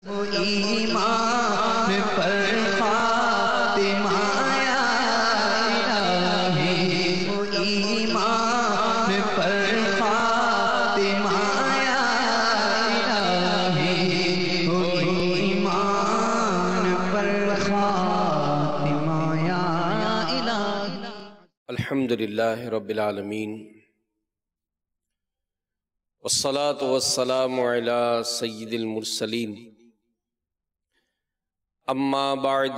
ایمان پر خاتمہ یا الہی، ایمان پر خاتمہ یا الہی، ایمان پر خاتمہ یا الہی۔ الحمدللہ رب العالمین، والصلاة والسلام علی سید المرسلین، اما بعد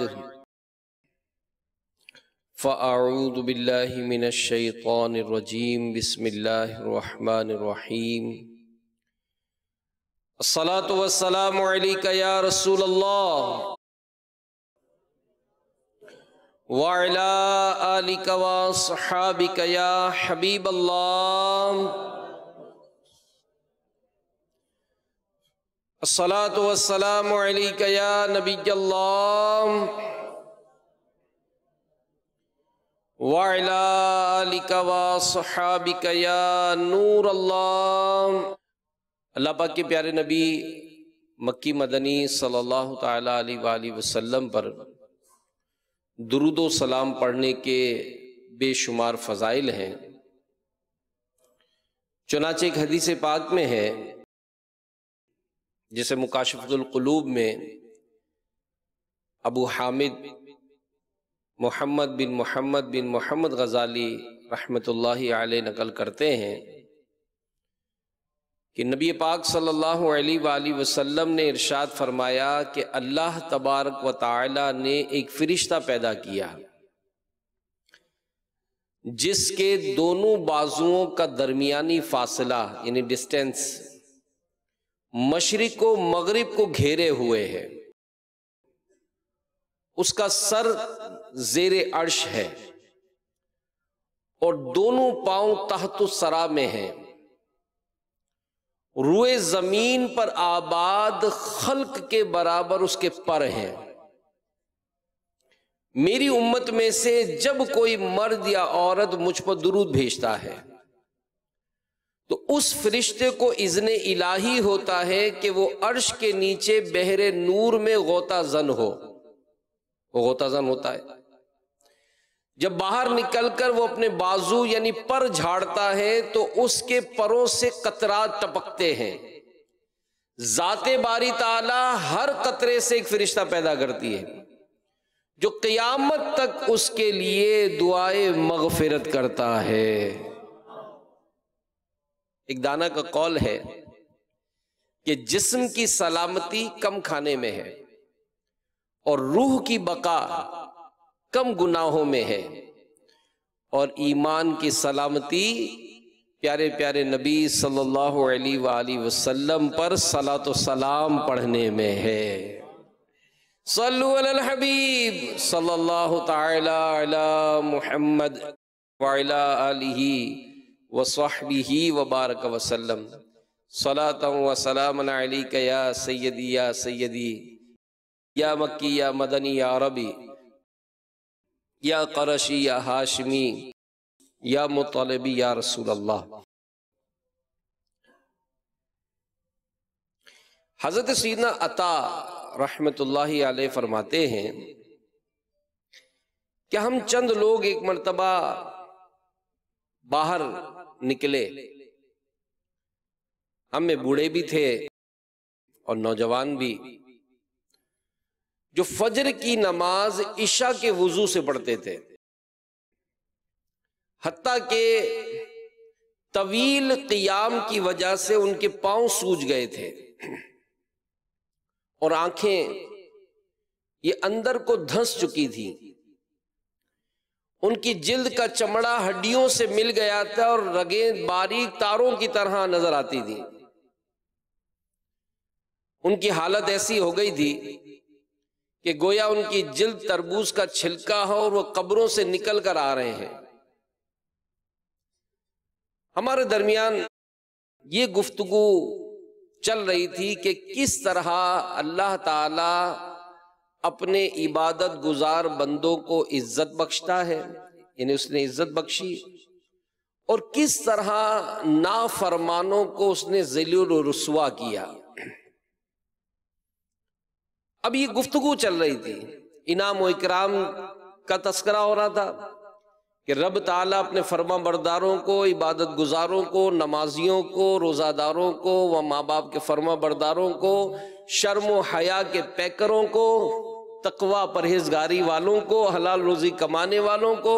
فاعوذ باللہ من الشیطان الرجیم، بسم اللہ الرحمن الرحیم۔ الصلاة والسلام علیک یا رسول اللہ وعلی آلک وصحابک یا حبیب اللہ۔ الصلاة والسلام علیک یا نبی اللہ وعلی آلک وصحابک یا نور اللہ۔ اللہ پاک کے پیارے نبی مکی مدنی صلی اللہ تعالیٰ علیہ وآلہ وسلم پر درود و سلام پڑھنے کے بے شمار فضائل ہیں۔ چنانچہ ایک حدیث پاک میں ہے جسے مکاشفۃ القلوب میں ابو حامد محمد بن محمد غزالی رحمۃ اللہ علیہ نقل کرتے ہیں کہ نبی پاک صلی اللہ علیہ وآلہ وسلم نے ارشاد فرمایا کہ اللہ تبارک و تعالی نے ایک فرشتہ پیدا کیا جس کے دونوں بازوؤں کا درمیانی فاصلہ یعنی ڈسٹینس مشرق و مغرب کو گھیرے ہوئے ہے، اس کا سر زیر عرش ہے اور دونوں پاؤں تحت الثری میں ہیں، روئے زمین پر آباد خلق کے برابر اس کے پر ہیں۔ میری امت میں سے جب کوئی مرد یا عورت مجھ پر درود بھیجتا ہے تو اس فرشتے کو اذن الہی ہوتا ہے کہ وہ عرش کے نیچے بحر نور میں غوطہ زن ہو، وہ غوطہ زن ہوتا ہے۔ جب باہر نکل کر وہ اپنے بازو یعنی پر جھاڑتا ہے تو اس کے پروں سے قطرات ٹپکتے ہیں۔ ذات باری تعالی ہر قطرے سے ایک فرشتہ پیدا کرتی ہے جو قیامت تک اس کے لیے دعائے مغفرت کرتا ہے۔ ایک دانا کا قول ہے کہ جسم کی سلامتی کم کھانے میں ہے اور روح کی بقا کم گناہوں میں ہے، اور ایمان کی سلامتی پیارے پیارے نبی صلی اللہ علیہ وآلہ وسلم پر صلاۃ و سلام پڑھنے میں ہے۔ صلو علی الحبیب صلی اللہ تعالی علی محمد وعلی آلہ وصحبہ وبارک وسلم۔ صلاۃ و سلام علیک یا سیدی یا سیدی، یا مکی یا مدنی یا عربی، یا قرشی یا ہاشمی، یا مطلبی یا رسول اللہ۔ حضرت سیدنا عطا رحمت اللہ علیہ فرماتے ہیں کہ ہم چند لوگ ایک مرتبہ باہر نکلے، ہم میں بوڑھے بھی تھے اور نوجوان بھی، جو فجر کی نماز عشاء کے وضو سے پڑھتے تھے، حتیٰ کہ طویل قیام کی وجہ سے ان کے پاؤں سوج گئے تھے اور آنکھیں یہ اندر کو دھنس چکی تھی، ان کی جلد کا چمڑا ہڈیوں سے مل گیا تھا اور رگیں باریک تاروں کی طرح نظر آتی تھی۔ ان کی حالت ایسی ہو گئی تھی کہ گویا ان کی جلد تربوز کا چھلکا ہو اور وہ قبروں سے نکل کر آ رہے ہیں۔ ہمارے درمیان یہ گفتگو چل رہی تھی کہ کس طرح اللہ تعالی اپنے عبادت گزار بندوں کو عزت بخشتا ہے، یعنی اس نے عزت بخشی، اور کس طرح نافرمانوں کو اس نے ذلیل و رسوا کیا۔ اب یہ گفتگو چل رہی تھی، انعام و اکرام کا تذکرہ ہو رہا تھا کہ رب تعالیٰ اپنے فرما برداروں کو، عبادت گزاروں کو، نمازیوں کو، روزہ داروں کو، و ماں باپ کے فرما برداروں کو، شرم و حیا کے پیکروں کو، تقوی پرہیزگاری والوں کو، حلال روزی کمانے والوں کو،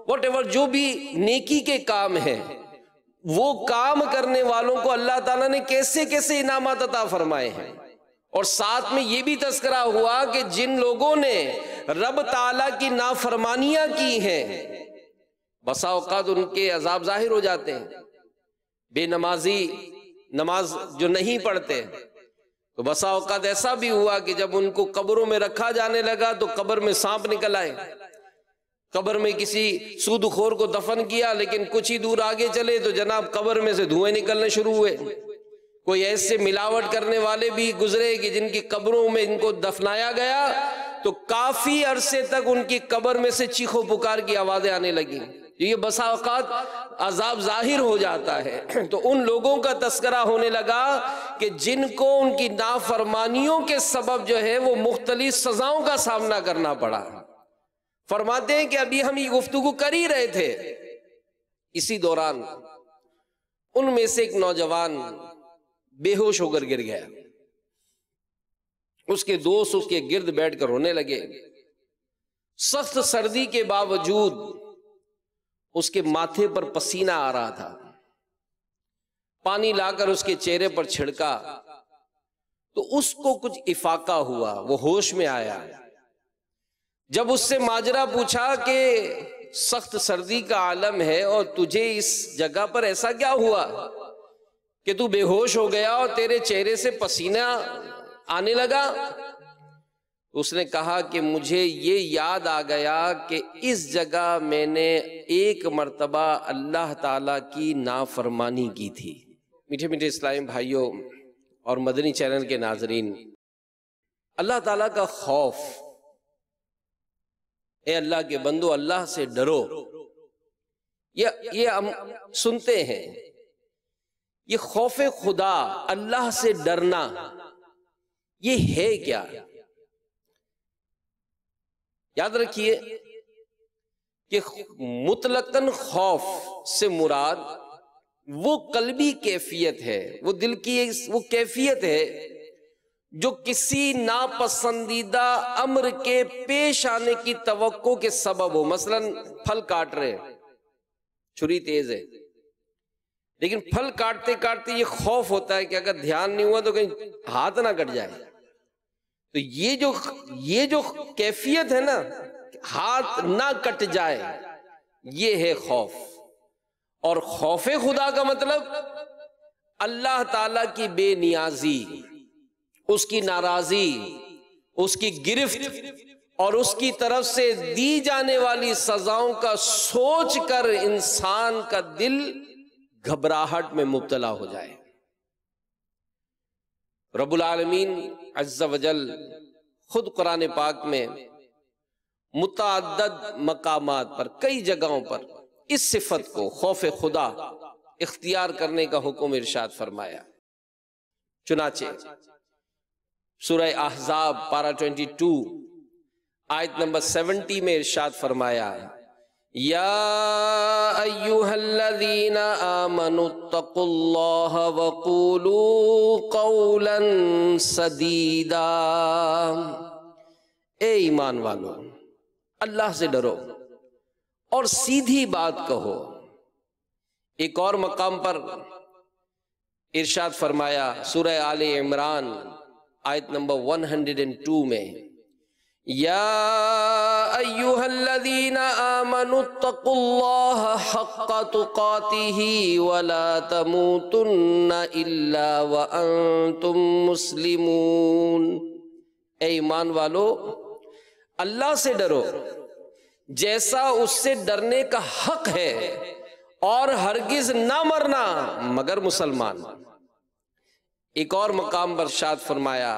واٹ ایور جو بھی نیکی کے کام ہیں، وہ کام کرنے والوں کو اللہ تعالیٰ نے کیسے کیسے انعامات عطا فرمائے ہیں۔ اور ساتھ میں یہ بھی تذکرہ ہوا کہ جن لوگوں نے رب تعالیٰ کی نافرمانیاں کی ہیں، بسا اوقات ان کے عذاب ظاہر ہو جاتے ہیں۔ بے نمازی، نماز جو نہیں پڑھتے، تو بسا اوقات ایسا بھی ہوا کہ جب ان کو قبروں میں رکھا جانے لگا تو قبر میں سانپ نکل آئے۔ قبر میں کسی سود خور کو دفن کیا، لیکن کچھ ہی دور آگے چلے تو جناب قبر میں سے دھوئیں نکلنے شروع ہوئے۔ کوئی ایسے ملاوٹ کرنے والے بھی گزرے کہ جن کی قبروں میں ان کو دفنایا گیا تو کافی عرصے تک ان کی قبر میں سے چیخ و پکار کی آوازیں آنے لگیں۔ یہ بسا اوقات عذاب ظاہر ہو جاتا ہے۔ تو ان لوگوں کا تذکرہ ہونے لگا کہ جن کو ان کی نافرمانیوں کے سبب جو ہے وہ مختلف سزاؤں کا سامنا کرنا پڑا۔ فرماتے ہیں کہ ابھی ہم یہ گفتگو کر ہی رہے تھے، اسی دوران ان میں سے ایک نوجوان بے ہوش ہو کر گر گیا۔ اس کے دوست اس کے گرد بیٹھ کر رونے لگے۔ سخت سردی کے باوجود اس کے ماتھے پر پسینہ آ رہا تھا۔ پانی لا کر اس کے چہرے پر چھڑکا تو اس کو کچھ افاقہ ہوا، وہ ہوش میں آیا۔ جب اس سے ماجرا پوچھا کہ سخت سردی کا عالم ہے اور تجھے اس جگہ پر ایسا کیا ہوا کہ تو بے ہوش ہو گیا اور تیرے چہرے سے پسینہ آنے لگا؟ اس نے کہا کہ مجھے یہ یاد آ گیا کہ اس جگہ میں نے ایک مرتبہ اللہ تعالیٰ کی نافرمانی کی تھی۔ میٹھے میٹھے اسلامی بھائیوں اور مدنی چینل کے ناظرین، اللہ تعالیٰ کا خوف، اے اللہ کے بندو اللہ سے ڈرو، یہ ہم سنتے ہیں۔ یہ خوف خدا، اللہ سے ڈرنا، یہ ہے کیا؟ یاد رکھیے کہ مطلقاً خوف سے مراد وہ قلبی کیفیت ہے، وہ دل کی وہ کیفیت ہے جو کسی ناپسندیدہ امر کے پیش آنے کی توقع کے سبب ہو۔ مثلا پھل کاٹ رہے ہیں، چھری تیز ہے، لیکن پھل کاٹتے کاٹتے یہ خوف ہوتا ہے کہ اگر دھیان نہیں ہوا تو کہیں ہاتھ نہ کٹ جائے۔ تو یہ جو کیفیت ہے نا، ہاتھ نہ کٹ جائے، یہ ہے خوف۔ اور خوف خدا کا مطلب اللہ تعالی کی بے نیازی، اس کی ناراضی، اس کی گرفت اور اس کی طرف سے دی جانے والی سزاؤں کا سوچ کر انسان کا دل گھبراہٹ میں مبتلا ہو جائے۔ رب العالمین عز و جل خود قرآن پاک میں متعدد مقامات پر، کئی جگہوں پر اس صفت کو، خوف خدا، اختیار کرنے کا حکم ارشاد فرمایا۔ چنانچہ سورہ احزاب پارہ 22 آیت نمبر 70 میں ارشاد فرمایا، یا ایھا الذین آمنوا اتقوا اللہ وقولوا قولا سدیدا، اے ایمان والو اللہ سے ڈرو اور سیدھی بات کہو۔ ایک اور مقام پر ارشاد فرمایا سورہ آل عمران آیت نمبر 102 میں، یا ایھا الذین آمنوا اتقوا اللہ حق تقاتہ ولا تموتن الا وانتم مسلمون، اے ایمان والو اللہ سے ڈرو جیسا اس سے ڈرنے کا حق ہے، اور ہرگز نہ مرنا مگر مسلمان۔ ایک اور مقام پر ارشاد فرمایا،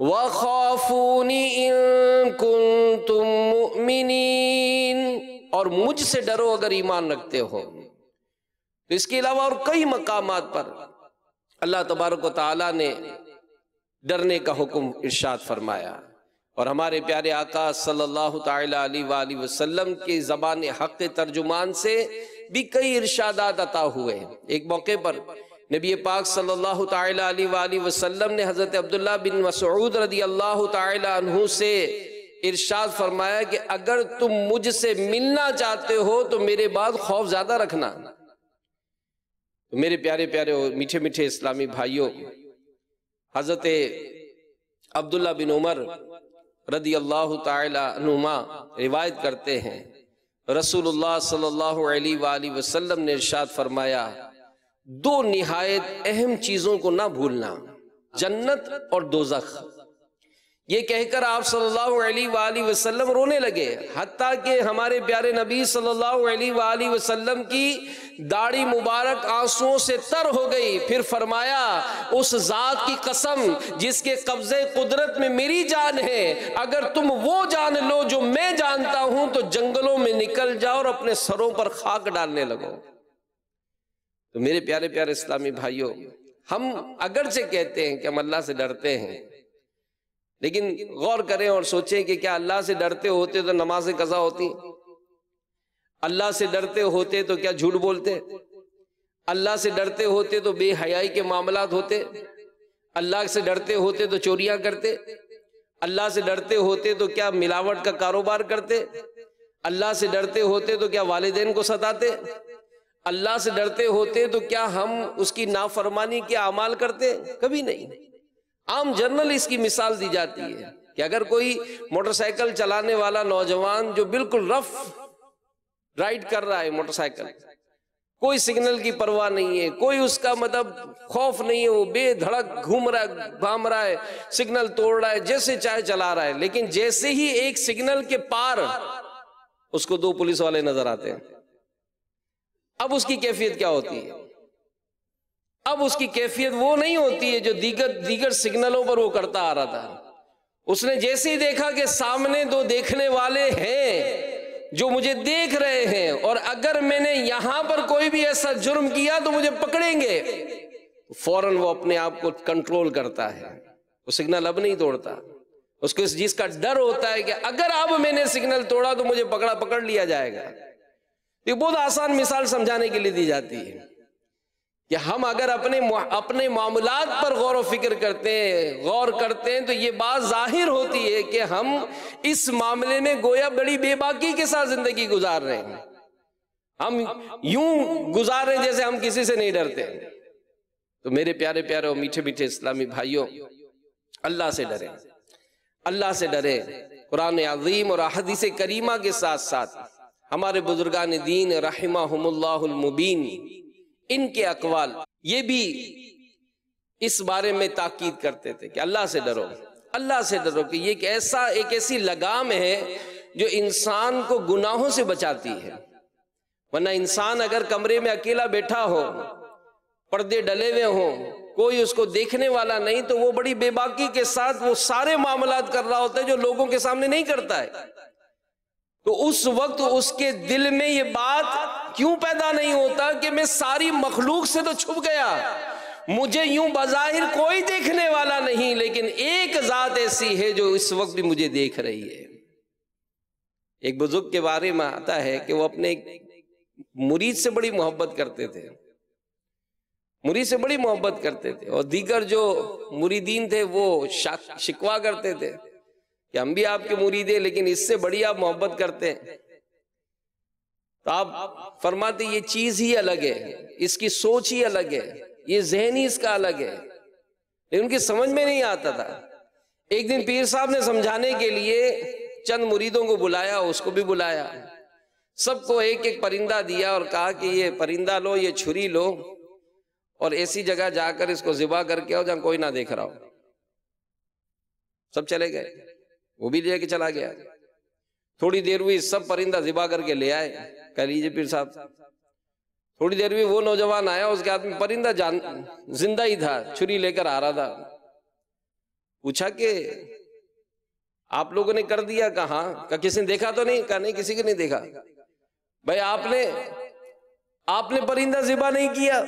وَخَافُونِ إِن كُنتُم مُؤْمِنِينَ، اور مجھ سے ڈرو اگر ایمان رکھتے ہو۔ تو اس کے علاوہ اور کئی مقامات پر اللہ تبارک و تعالیٰ نے ڈرنے کا حکم ارشاد فرمایا۔ اور ہمارے پیارے آقا صلی اللہ تعالی علیہ وآلہ وسلم کے زبان حق ترجمان سے بھی کئی ارشادات عطا ہوئے ہیں۔ ایک موقع پر نبی پاک صلی اللہ تعالی علیہ وآلہ وسلم نے حضرت عبداللہ بن مسعود رضی اللہ تعالی عنہ سے ارشاد فرمایا کہ اگر تم مجھ سے ملنا چاہتے ہو تو میرے بعد خوف زیادہ رکھنا۔ تو میرے پیارے پیارے میٹھے میٹھے اسلامی بھائیوں، حضرت عبداللہ بن عمر رضی اللہ تعالی عنہما روایت کرتے ہیں رسول اللہ صلی اللہ علیہ وآلہ وسلم نے ارشاد فرمایا، دو نہایت اہم چیزوں کو نہ بھولنا، جنت اور دوزخ۔ یہ کہہ کر آپ صلی اللہ علیہ وآلہ وسلم رونے لگے، حتیٰ کہ ہمارے پیارے نبی صلی اللہ علیہ وآلہ وسلم کی داڑھی مبارک آنسوؤں سے تر ہو گئی۔ پھر فرمایا، اس ذات کی قسم جس کے قبضے قدرت میں میری جان ہے، اگر تم وہ جان لو جو میں جانتا ہوں تو جنگلوں میں نکل جاؤ اور اپنے سروں پر خاک ڈالنے لگو۔ تو میرے پیارے پیارے اسلامی بھائیوں، ہم اگرچہ کہتے ہیں کہ ہم اللہ سے ڈرتے ہیں، لیکن غور کریں اور سوچیں کہ کیا اللہ سے ڈرتے ہوتے تو نمازیں قضا ہوتی؟ اللہ سے ڈرتے ہوتے تو کیا جھوٹ بولتے؟ اللہ سے ڈرتے ہوتے تو بے حیائی کے معاملات ہوتے؟ اللہ سے ڈرتے ہوتے تو چوریاں کرتے؟ اللہ سے ڈرتے ہوتے تو کیا ملاوٹ کا کاروبار کرتے؟ اللہ سے ڈرتے ہوتے تو کیا والدین کو ستاتے؟ اللہ سے ڈرتے ہوتے تو کیا ہم اس کی نافرمانی کے اعمال کرتے؟ کبھی نہیں۔ عام جنرل اس کی مثال دی جاتی ہے کہ اگر کوئی موٹر سائیکل چلانے والا نوجوان جو بالکل رف رائڈ کر رہا ہے موٹر سائیکل، کوئی سگنل کی پرواہ نہیں ہے، کوئی اس کا مطلب خوف نہیں ہے، وہ بے دھڑک گھوم رہا ہے، گھام رہا ہے، سگنل توڑ رہا ہے، جیسے چاہے چلا رہا ہے، لیکن جیسے ہی ایک سگنل کے پار اس کو دو پولیس والے نظر آتے ہیں، اب اس کی کیفیت کیا ہوتی ہے؟ اب اس کی کیفیت وہ نہیں ہوتی ہے جو دیگر سگنلوں پر وہ کرتا آ رہا تھا۔ اس نے جیسے ہی دیکھا کہ سامنے دو دیکھنے والے ہیں جو مجھے دیکھ رہے ہیں، اور اگر میں نے یہاں پر کوئی بھی ایسا جرم کیا تو مجھے پکڑیں گے، فوراً وہ اپنے آپ کو کنٹرول کرتا ہے، وہ سگنل اب نہیں توڑتا۔ اس کو اس چیز کا ڈر ہوتا ہے کہ اگر اب میں نے سگنل توڑا تو مجھے پکڑ لیا جائے گا۔ یہ بہت آسان مثال سمجھانے کے لیے دی جاتی ہے کہ ہم اگر اپنے معاملات پر غور و فکر کرتے ہیں، غور کرتے ہیں، تو یہ بات ظاہر ہوتی ہے کہ ہم اس معاملے میں گویا بڑی بے باکی کے ساتھ زندگی گزار رہے ہیں۔ ہم یوں گزار رہے ہیں جیسے ہم کسی سے نہیں ڈرتے۔ تو میرے پیارے پیارے اور میٹھے میٹھے اسلامی بھائیوں، اللہ سے ڈریں، اللہ سے ڈریں۔ قرآن عظیم اور احادیث کریمہ کے ساتھ ساتھ ہمارے بزرگان دین رحمہم اللہ المبین، ان کے اقوال یہ بھی اس بارے میں تاکید کرتے تھے کہ اللہ سے ڈرو، اللہ سے ڈرو، کہ یہ ایک ایسی لگام ہے جو انسان کو گناہوں سے بچاتی ہے۔ ورنہ انسان اگر کمرے میں اکیلا بیٹھا ہو، پردے ڈلے ہوئے ہوں، کوئی اس کو دیکھنے والا نہیں، تو وہ بڑی بے باکی کے ساتھ وہ سارے معاملات کر رہا ہوتا ہے جو لوگوں کے سامنے نہیں کرتا ہے۔ تو اس وقت اس کے دل میں یہ بات کیوں پیدا نہیں ہوتا کہ میں ساری مخلوق سے تو چھپ گیا، مجھے یوں بظاہر کوئی دیکھنے والا نہیں، لیکن ایک ذات ایسی ہے جو اس وقت بھی مجھے دیکھ رہی ہے۔ ایک بزرگ کے بارے میں آتا ہے کہ وہ اپنے مرید سے بڑی محبت کرتے تھے، مرید سے بڑی محبت کرتے تھے، اور دیگر جو مریدین تھے وہ شکوا کرتے تھے کہ ہم بھی آپ کے مرید ہیں لیکن اس سے بڑی آپ محبت کرتے ہیں۔ تو آپ فرماتے یہ چیز ہی الگ ہے، اس کی سوچ ہی الگ ہے، یہ ذہن ہی اس کا الگ ہے، لیکن ان کی سمجھ میں نہیں آتا تھا۔ ایک دن پیر صاحب نے سمجھانے کے لیے چند مریدوں کو بلایا، اس کو بھی بلایا، سب کو ایک ایک پرندہ دیا اور کہا کہ یہ پرندہ لو، یہ چھری لو، اور ایسی جگہ جا کر اس کو ذبح کر کے آؤ جہاں کوئی نہ دیکھ رہا ہو۔ سب چلے گئے، وہ بھی لے کے چلا گیا۔ تھوڑی دیر ہوئی، سب پرندہ ذبح کر کے لے آئے، کہہ لیجیے پیر صاحب۔ تھوڑی دیر ہوئی، وہ نوجوان آیا، اس کے ہاتھ میں پرندہ زندہ ہی تھا، چھری لے کر آ رہا تھا۔ پوچھا کہ آپ لوگوں نے کر دیا؟ کہاں؟ کہ کسی نے دیکھا تو نہیں؟ کہا نہیں، کسی نے نہیں دیکھا۔ بھائی آپ نے پرندہ ذبح نہیں کیا؟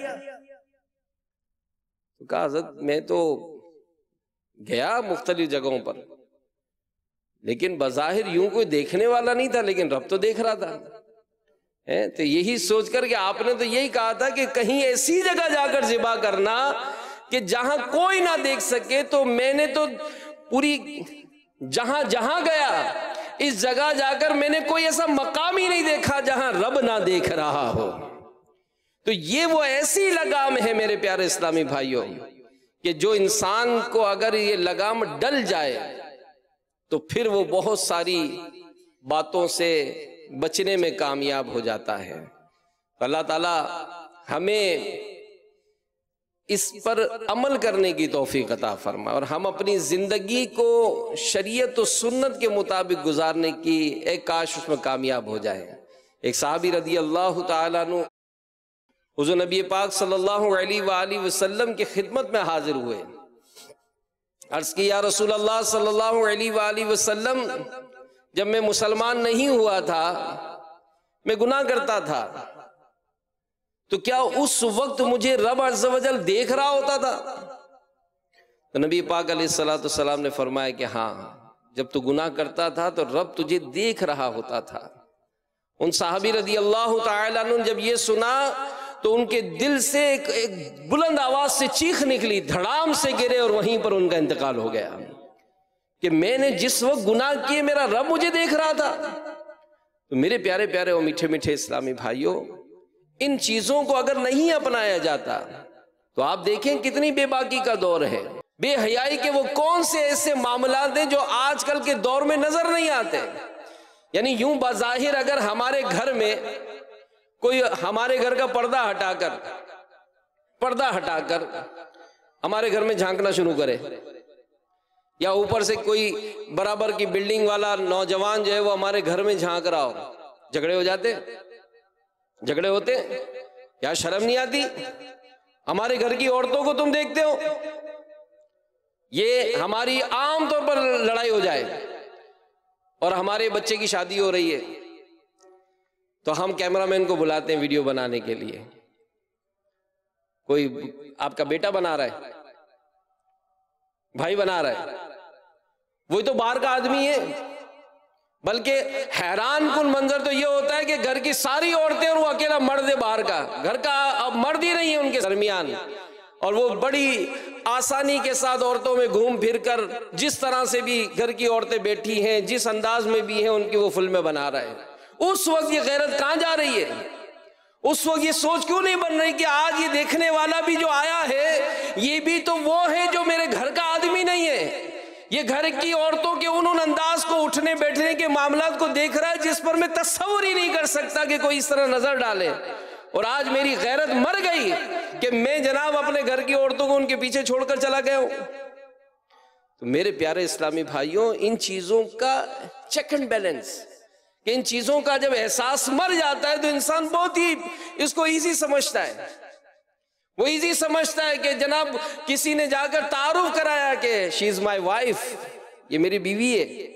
کہا حضرت میں تو گیا مختلف جگہوں پر، لیکن بظاہر یوں کوئی دیکھنے والا نہیں تھا، لیکن رب تو دیکھ رہا تھا۔ تو یہی سوچ کر کہ آپ نے تو یہی کہا تھا کہ کہیں ایسی جگہ جا کر ذبح کرنا کہ جہاں کوئی نہ دیکھ سکے، تو میں نے تو پوری جہاں جہاں گیا اس جگہ جا کر میں نے کوئی ایسا مقام ہی نہیں دیکھا جہاں رب نہ دیکھ رہا ہو۔ تو یہ وہ ایسی لگام ہے میرے پیارے اسلامی بھائیوں کہ جو انسان کو اگر یہ لگام ڈل جائے تو پھر وہ بہت ساری باتوں سے بچنے میں کامیاب ہو جاتا ہے۔ اللہ تعالی ہمیں اس پر عمل کرنے کی توفیق عطا فرمائے اور ہم اپنی زندگی کو شریعت و سنت کے مطابق گزارنے کی ایک کاش اس میں کامیاب ہو جائے۔ ایک صحابی رضی اللہ تعالیٰ عنہ حضور نبی پاک صلی اللہ علیہ وآلہ وسلم کی خدمت میں حاضر ہوئے، عرض کی یا رسول اللہ صلی اللہ علیہ وآلہ وسلم، جب میں مسلمان نہیں ہوا تھا، میں گناہ کرتا تھا، تو کیا اس وقت مجھے رب عز و جل دیکھ رہا ہوتا تھا؟ تو نبی پاک علیہ السلام نے فرمایا کہ ہاں، جب تو گناہ کرتا تھا تو رب تجھے دیکھ رہا ہوتا تھا۔ ان صحابی رضی اللہ تعالیٰ عنہ جب یہ سنا تو ان کے دل سے ایک بلند آواز سے چیخ نکلی، دھڑام سے گرے اور وہیں پر ان کا انتقال ہو گیا کہ میں نے جس وقت گناہ کیے میرا رب مجھے دیکھ رہا تھا۔ تو میرے پیارے پیارے اور میٹھے میٹھے اسلامی بھائیوں، ان چیزوں کو اگر نہیں اپنایا جاتا تو آپ دیکھیں کتنی بے باکی کا دور ہے۔ بے حیائی کے وہ کون سے ایسے معاملات ہیں جو آج کل کے دور میں نظر نہیں آتے؟ یعنی یوں بظاہر اگر ہمارے گھر میں کوئی ہمارے گھر کا پردہ ہٹا کر ہمارے گھر میں جھانکنا شروع کرے، یا اوپر سے کوئی برابر کی بلڈنگ والا نوجوان جو ہے وہ ہمارے گھر میں جھانک رہا ہو، جھگڑے ہو جاتے، جھگڑے ہوتے، یا شرم نہیں آتی؟ ہمارے گھر کی عورتوں کو تم دیکھتے ہو، یہ ہماری عام طور پر لڑائی ہو جائے اور ہمارے بچے کی شادی ہو رہی ہے تو ہم کیمرہ مین کو بلاتے ہیں ویڈیو بنانے کے لیے، کوئی آپ کا بیٹا بنا رہا ہے، بھائی بنا رہا ہے، وہی تو باہر کا آدمی ہے۔ بلکہ حیران کن منظر تو یہ ہوتا ہے کہ گھر کی ساری عورتیں اور وہ اکیلا مرد ہے باہر کا، گھر کا اب مرد ہی نہیں ہے ان کے درمیان، اور وہ بڑی آسانی کے ساتھ عورتوں میں گھوم پھر کر جس طرح سے بھی گھر کی عورتیں بیٹھی ہیں، جس انداز میں بھی ہیں، ان کی وہ فلمیں بنا رہے ہیں۔ اس وقت یہ غیرت کہاں جا رہی ہے؟ اس وقت یہ سوچ کیوں نہیں بن رہی کہ آج یہ دیکھنے والا بھی جو آیا ہے یہ بھی تو وہ ہے جو میرے گھر کا آدمی نہیں ہے، یہ گھر کی عورتوں کے ان انداز کو، اٹھنے بیٹھنے کے معاملات کو دیکھ رہا ہے جس پر میں تصور ہی نہیں کر سکتا کہ کوئی اس طرح نظر ڈالے۔ اور آج میری غیرت مر گئی کہ میں جناب اپنے گھر کی عورتوں کو ان کے پیچھے چھوڑ کر چلا گیا ہوں۔ تو میرے پیارے اسلامی بھائیوں، ان چیزوں کا چیک اینڈ بیلنس، کہ ان چیزوں کا جب احساس مر جاتا ہے تو انسان بہت ہی اس کو ایزی سمجھتا ہے۔ وہ ایزی سمجھتا ہے کہ جناب کسی نے جا کر تعارف کرایا کہ شی از مائی وائف، یہ میری بیوی ہے،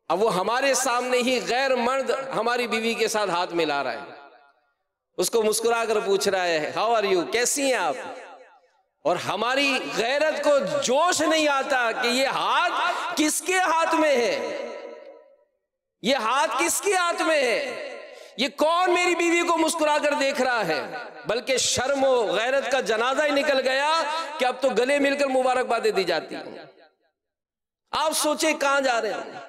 اب وہ ہمارے سامنے ہی غیر مرد ہماری بیوی کے ساتھ ہاتھ ملا رہا ہے، اس کو مسکرا کر پوچھ رہا ہے ہاؤ آر یو، کیسی ہیں آپ؟ اور ہماری غیرت کو جوش نہیں آتا کہ یہ ہاتھ کس کے ہاتھ میں ہے، یہ ہاتھ کس کے ہاتھ میں ہے، یہ کون میری بیوی کو مسکرا کر دیکھ رہا ہے؟ بلکہ شرم و غیرت کا جنازہ ہی نکل گیا کہ اب تو گلے مل کر مبارکبادیں دی جاتی ہیں۔ آپ سوچیں کہاں جا رہے ہیں؟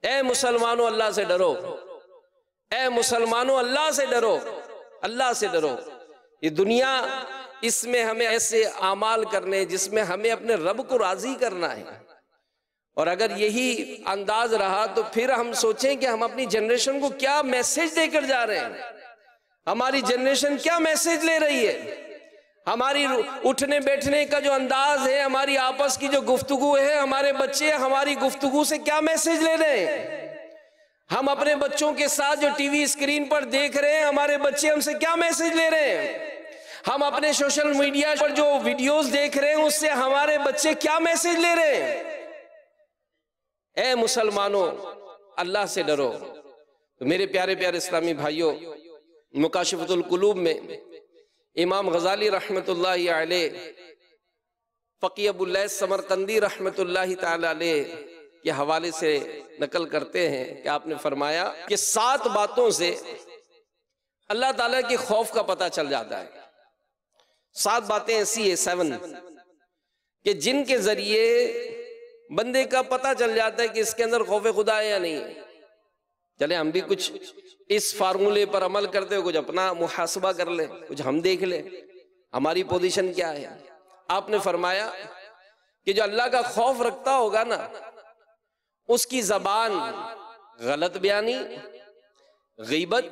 اے مسلمانوں اللہ سے ڈرو، اے مسلمانوں اللہ سے ڈرو، اللہ سے ڈرو۔ یہ دنیا، اس میں ہمیں ایسے اعمال کرنے جس میں ہمیں اپنے رب کو راضی کرنا ہے، اور اگر یہی انداز رہا تو پھر ہم سوچیں کہ ہم اپنی جنریشن کو کیا میسج دے کر جا رہے ہیں، ہماری جنریشن کیا میسج لے رہی ہے، ہماری اٹھنے بیٹھنے کا جو انداز ہے، ہماری آپس کی جو گفتگو ہے، ہمارے بچے ہماری گفتگو سے کیا میسج لے رہے ہیں، ہم اپنے بچوں کے ساتھ جو ٹی وی اسکرین پر دیکھ رہے ہیں، ہمارے بچے ہم سے کیا میسج لے رہے ہیں، ہم اپنے سوشل میڈیا پر جو ویڈیوز دیکھ رہے ہیں اس سے ہمارے بچے کیا میسج لے رہے ہیں۔ اے مسلمانوں اللہ سے ڈرو۔ تو میرے پیارے پیارے اسلامی بھائیوں، مکاشفۃ القلوب میں امام غزالی رحمت اللہ علیہ، فقی ابو اللیث سمرقندی رحمت اللہ تعالی علیہ کے حوالے سے نقل کرتے ہیں کہ آپ نے فرمایا کہ 7 باتوں سے اللہ تعالیٰ کے خوف کا پتہ چل جاتا ہے. 7 باتیں ایسی ہیں 7 کہ جن کے ذریعے بندے کا پتہ چل جاتا ہے کہ اس کے اندر خوف خدا ہے یا نہیں ہے. چلے ہم بھی کچھ اس فارمولے پر عمل کرتے ہوئے کچھ اپنا محاسبہ کر لیں، کچھ ہم دیکھ لیں ہماری پوزیشن کیا ہے. آپ نے فرمایا کہ جو اللہ کا خوف رکھتا ہوگا نا، اس کی زبان غلط بیانی، غیبت،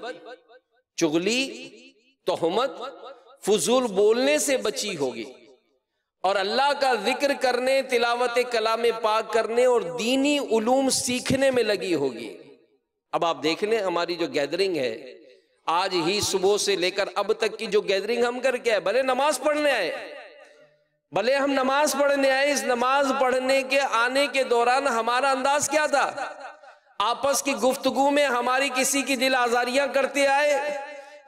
چغلی، تہمت، فضول بولنے سے بچی ہوگی، اور اللہ کا ذکر کرنے، تلاوت کلام پاک کرنے اور دینی علوم سیکھنے میں لگی ہوگی. اب آپ دیکھ لیں ہماری جو گیدرنگ ہے، آج ہی صبح سے لے کر اب تک کی جو گیدرنگ ہم کر کے آئے، بھلے نماز پڑھنے آئے، بھلے ہم نماز پڑھنے آئے، اس نماز پڑھنے کے آنے کے دوران ہمارا انداز کیا تھا؟ آپس کی گفتگو میں ہماری کسی کی دل آزاریاں کرتے آئے،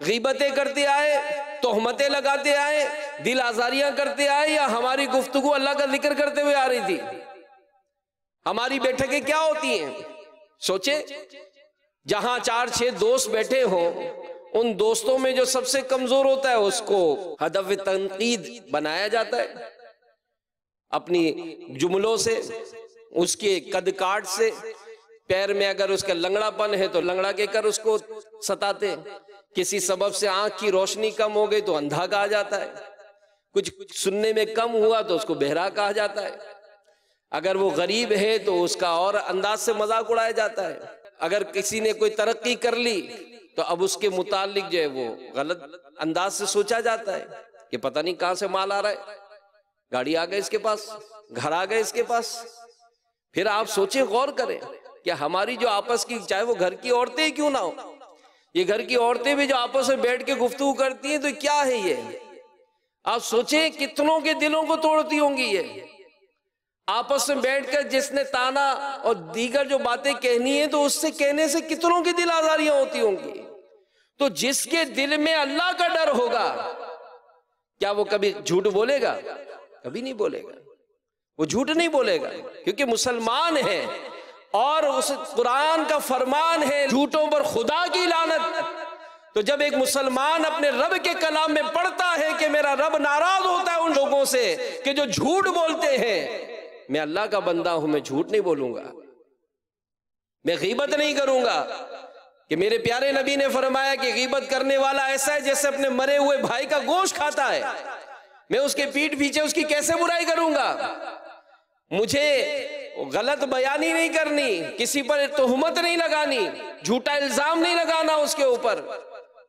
غیبتیں کرتے آئے، تہمتیں لگاتے آئے، دل آزاریاں کرتے آئے، یا ہماری گفتگو اللہ کا ذکر کرتے ہوئے آ رہی تھی؟ ہماری بیٹھکیں کیا ہوتی ہیں؟ سوچے، جہاں 4-6 دوست بیٹھے ہوں، ان دوستوں میں جو سب سے کمزور ہوتا ہے اس کو ہدف تنقید بنایا جاتا ہے، اپنی جملوں سے، اس کے قد کاٹ سے. پیر میں اگر اس کا لنگڑا پن ہے تو لنگڑا کے کر اس کو ستاتے، کسی سبب سے آنکھ کی روشنی کم ہو گئی تو اندھا کہا جاتا ہے، کچھ سننے میں کم ہوا تو اس کو بہرا کہا جاتا ہے، اگر وہ غریب ہے تو اس کا اور انداز سے مذاق اڑایا جاتا ہے، اگر کسی نے کوئی ترقی کر لی تو اب اس کے متعلق جو ہے وہ غلط انداز سے سوچا جاتا ہے کہ پتہ نہیں کہاں سے مال آ رہا ہے، گاڑی آ گئے اس کے پاس، گھر آ گئے اس کے پاس. پھر آپ سوچیں، غور کریں کہ ہماری جو آپس کی، چاہے وہ گھر کی عورتیں کیوں نہ ہو، یہ گھر کی عورتیں بھی جو آپس میں بیٹھ کے گفتگو کرتی ہیں تو کیا ہے یہ؟ آپ سوچیں کتنوں کے دلوں کو توڑتی ہوں گی یہ. آپس میں بیٹھ کر جس نے تانا اور دیگر جو باتیں کہنی ہیں تو اس سے کہنے سے کتنوں کی دل آزاریاں ہوتی ہوں گی. تو جس کے دل میں اللہ کا ڈر ہوگا، کیا وہ کبھی جھوٹ بولے گا؟ کبھی نہیں بولے گا، وہ جھوٹ نہیں بولے گا، کیونکہ مسلمان ہے. اور اس قرآن کا فرمان ہے جھوٹوں پر خدا کی لعنت. تو جب ایک مسلمان اپنے رب کے کلام میں پڑھتا ہے کہ میرا رب ناراض ہوتا ہے ان لوگوں سے کہ جو جھوٹ بولتے ہیں، میں اللہ کا بندہ ہوں، میں جھوٹ نہیں بولوں گا، میں غیبت نہیں کروں گا. کہ میرے پیارے نبی نے فرمایا کہ غیبت کرنے والا ایسا ہے جیسے اپنے مرے ہوئے بھائی کا گوشت کھاتا ہے، میں اس کے پیٹھ پیچھے اس کی کیسے برائی کروں گا؟ مجھے غلط بیانی نہیں کرنی، کسی پر تہمت نہیں لگانی، جھوٹا الزام نہیں لگانا اس کے اوپر.